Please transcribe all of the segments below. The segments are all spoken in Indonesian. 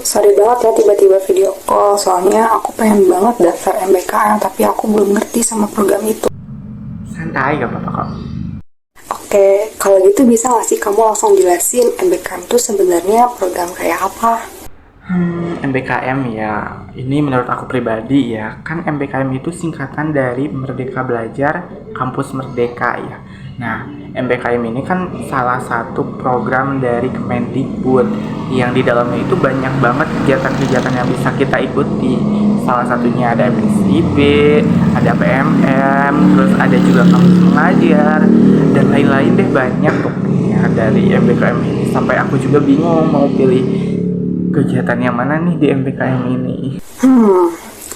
sorry banget ya tiba-tiba video call, soalnya aku pengen banget daftar MBKM tapi aku belum ngerti sama program itu. Santai, gak apa-apa kok. Oke, kalau gitu bisa gak sih kamu langsung jelasin MBKM itu sebenarnya program kayak apa? MBKM ya, ini menurut aku pribadi ya, kan MBKM itu singkatan dari Merdeka Belajar Kampus Merdeka ya. Nah, MBKM ini kan salah satu program dari Kemendikbud yang di dalamnya itu banyak banget kegiatan-kegiatan yang bisa kita ikuti. Salah satunya ada MSIB, ada PMM, terus ada juga kampus mengajar, dan lain-lain deh, banyak pokoknya dari MBKM ini. Sampai aku juga bingung mau pilih kegiatan yang mana nih di MBKM ini.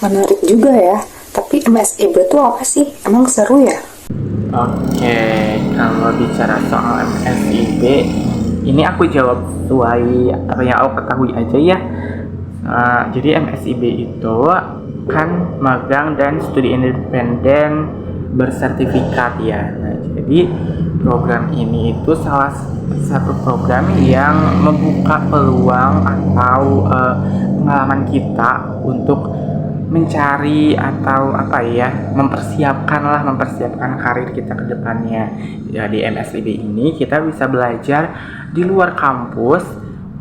Menarik juga ya. Tapi MSIB itu apa sih? Emang seru ya? Oke, kalau bicara soal MSIB, ini aku jawab sesuai apa yang aku ketahui aja ya. Jadi MSIB itu kan magang dan studi independen bersertifikat ya. Nah, jadi program ini itu salah satu program yang membuka peluang atau pengalaman kita untuk mencari atau mempersiapkan karir kita ke depannya. Ya, di MSIB ini kita bisa belajar di luar kampus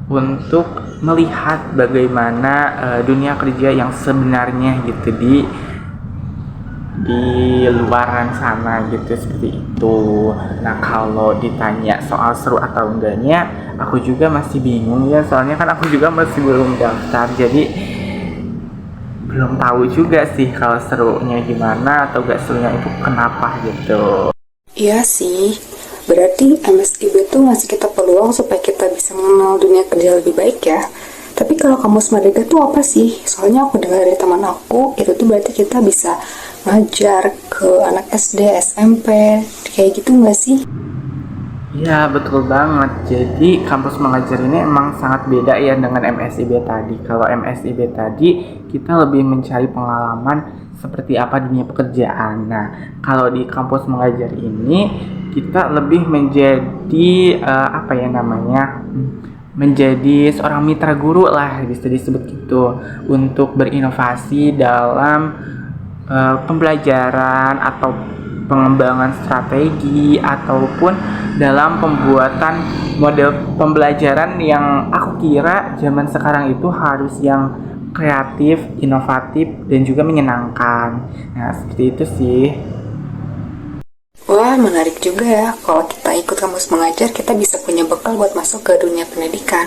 untuk melihat bagaimana dunia kerja yang sebenarnya gitu di luaran sana gitu, seperti itu. Nah, kalau ditanya soal seru atau enggaknya, aku juga masih bingung ya, soalnya kan aku juga masih belum daftar, jadi belum tahu juga sih kalau serunya gimana atau gak serunya itu kenapa gitu. Iya sih, berarti MSIB itu ngasih kita peluang supaya kita bisa mengenal dunia kerja lebih baik ya. Tapi kalau kampus merdeka itu apa sih? Soalnya aku dengar dari teman aku, itu tuh berarti kita bisa ngajar ke anak SD, SMP, kayak gitu nggak sih? Ya, betul banget. Jadi kampus mengajar ini emang sangat beda ya dengan MSIB tadi. Kalau MSIB tadi kita lebih mencari pengalaman seperti apa dunia pekerjaan. Nah, kalau di kampus mengajar ini kita lebih menjadi menjadi seorang mitra guru lah, bisa disebut gitu, untuk berinovasi dalam pembelajaran atau pengembangan strategi ataupun dalam pembuatan model pembelajaran yang aku kira zaman sekarang itu harus yang kreatif, inovatif, dan juga menyenangkan. Nah, seperti itu sih. Wah, menarik juga ya. Kalau kita ikut kampus mengajar, kita bisa punya bekal buat masuk ke dunia pendidikan.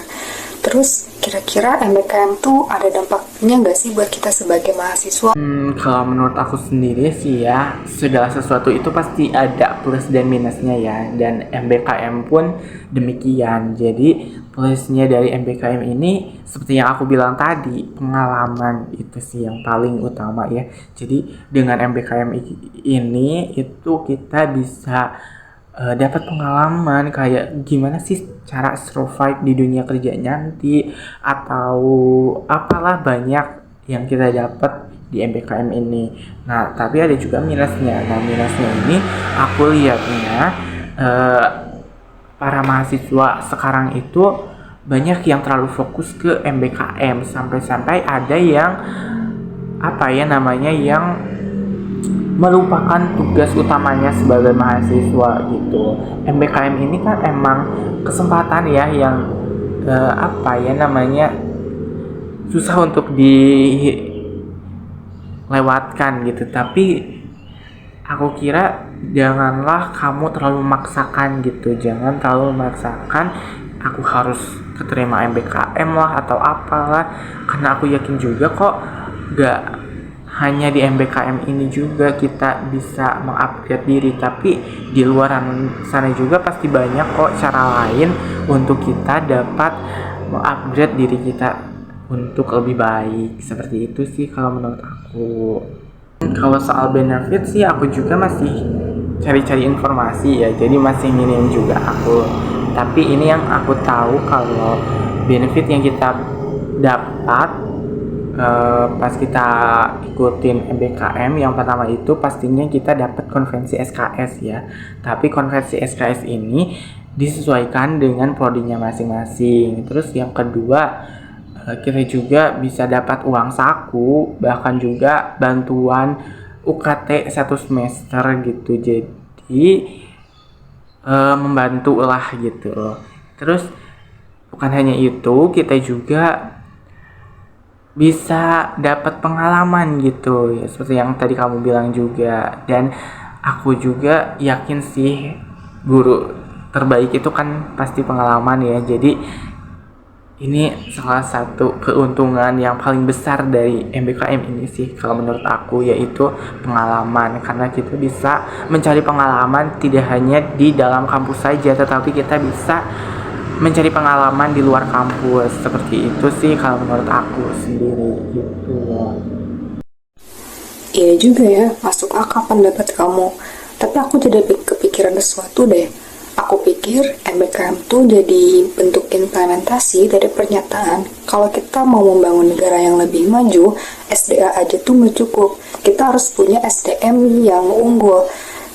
Terus, kira-kira MBKM tuh ada dampaknya nggak sih buat kita sebagai mahasiswa? Kalau menurut aku sendiri sih ya, segala sesuatu itu pasti ada plus dan minusnya ya. Dan MBKM pun demikian. Jadi, plusnya dari MBKM ini, seperti yang aku bilang tadi, pengalaman itu sih yang paling utama ya. Jadi, dengan MBKM ini, itu kita bisa dapat pengalaman kayak gimana sih cara survive di dunia kerja nanti, atau apalah, banyak yang kita dapat di MBKM ini. Nah, tapi ada juga minusnya. Nah, minusnya ini aku lihatnya para mahasiswa sekarang itu banyak yang terlalu fokus ke MBKM, sampai-sampai ada yang yang melupakan tugas utamanya sebagai mahasiswa gitu. MBKM ini kan emang kesempatan ya yang susah untuk dilewatkan gitu. Tapi aku kira janganlah kamu terlalu memaksakan gitu. Jangan terlalu memaksakan aku harus keterima MBKM lah atau apalah, karena aku yakin juga kok gak hanya di MBKM ini juga kita bisa mengupgrade diri, tapi di luar sana juga pasti banyak kok cara lain untuk kita dapat mengupgrade diri kita untuk lebih baik. Seperti itu sih kalau menurut aku. Kalau soal benefit sih aku juga masih cari-cari informasi ya, jadi masih minim juga aku. Tapi ini yang aku tahu, kalau benefit yang kita dapat pas kita ikutin MBKM, yang pertama itu pastinya kita dapat konvensi SKS ya. Tapi konvensi SKS ini disesuaikan dengan prodinya masing-masing. Terus yang kedua, kita juga bisa dapat uang saku, bahkan juga bantuan UKT 1 semester gitu. Jadi membantu lah gitu loh. Terus bukan hanya itu, kita juga bisa dapat pengalaman gitu ya, seperti yang tadi kamu bilang juga. Dan aku juga yakin sih guru terbaik itu kan pasti pengalaman ya. Jadi ini salah satu keuntungan yang paling besar dari MBKM ini sih kalau menurut aku, yaitu pengalaman. Karena kita bisa mencari pengalaman tidak hanya di dalam kampus saja, tetapi kita bisa mencari pengalaman di luar kampus. Seperti itu sih kalau menurut aku sendiri gitu loh. Iya juga ya, masuk akal pendapat kamu. Tapi aku jadi kepikiran sesuatu deh. Aku pikir MBKM tuh jadi bentuk implementasi dari pernyataan kalau kita mau membangun negara yang lebih maju, SDA aja tuh nggak cukup. Kita harus punya SDM yang unggul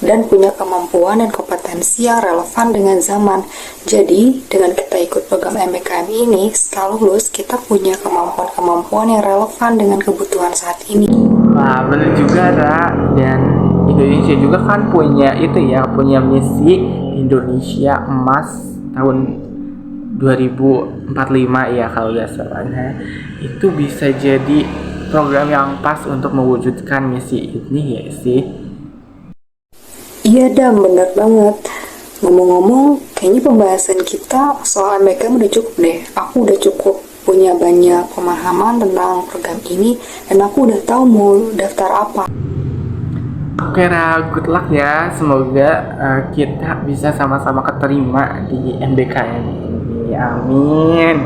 dan punya kemampuan dan kompetensi yang relevan dengan zaman. Jadi, dengan kita ikut program MBKM ini, setelah lulus kita punya kemampuan-kemampuan yang relevan dengan kebutuhan saat ini. Wah, bener juga, Ra. Dan Indonesia juga kan punya itu ya, punya misi Indonesia Emas tahun 2045 ya kalau nggak salah. Nah, itu bisa jadi program yang pas untuk mewujudkan misi ini ya sih. Iya Dam, bener banget. Ngomong-ngomong, kayaknya pembahasan kita soal MBKM udah cukup deh. Aku udah cukup punya banyak pemahaman tentang program ini dan aku udah tahu mau daftar apa. Oke, Ra, good luck ya. Semoga kita bisa sama-sama keterima di MBKM ini. Amin.